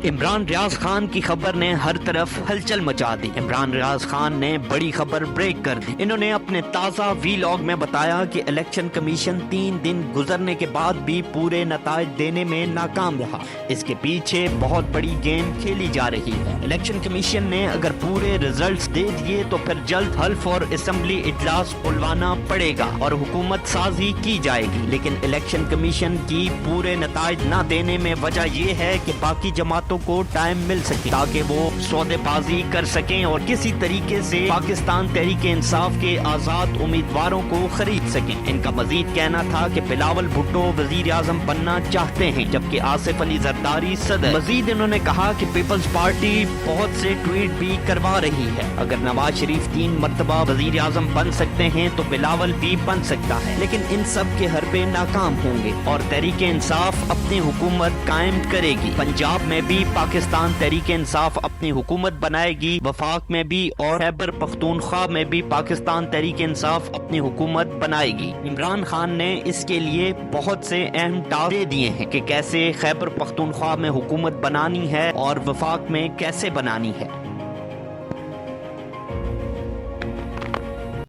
عمران ریاض خان کی خبر نے ہر طرف ہلچل مچا دی۔ عمران ریاض خان نے بڑی خبر بریک کر دی۔ انہوں نے اپنے تازہ وی لاگ میں بتایا کہ الیکشن کمیشن 3 دن گزرنے کے بعد بھی پورے نتائج دینے میں ناکام رہا۔ اس کے پیچھے بہت بڑی گیم کھیلی جا رہی ہے۔ الیکشن کمیشن نے اگر پورے ریزلٹس دے دیے تو پھر جلد حلف اور اسمبلی اجلاس بلوانا پڑے گا اور حکومت سازی کی جائے گی، لیکن الیکشن کمیشن کی پورے نتائج نہ دینے میں وجہ یہ ہے کہ باقی جماعتوں کو ٹائم مل سکے تاکہ وہ سودے بازی کر سکیں اور کسی طریقے سے پاکستان تحریک انصاف کے آزاد امیدواروں کو خرید سکیں۔ ان کا مزید کہنا تھا کہ بلاول بھٹو وزیر اعظم بننا چاہتے ہیں جبکہ آصف علی زرداری صدر۔ مزید انہوں نے کہا کہ پیپلز پارٹی بہت سے ٹویٹ بھی کروا رہی ہے۔ اگر نواز شریف 3 مرتبہ وزیر اعظم بن سکتے ہیں تو بلاول بھی بن سکتا ہے، لیکن ان سب کے حربے ناکام ہوں گے اور تحریک انصاف اپنی حکومت قائم کرے گی۔ پنجاب میں بھی پاکستان تحریک انصاف اپنی حکومت بنائے گی، وفاق میں بھی اور خیبر پختونخوا میں بھی پاکستان تحریک انصاف اپنی حکومت بنائے گی۔ عمران خان نے اس کے لیے بہت سے اہم ٹاسک دے دیے ہیں کہ کیسے خیبر پختونخوا میں حکومت بنانی ہے اور وفاق میں کیسے بنانی ہے۔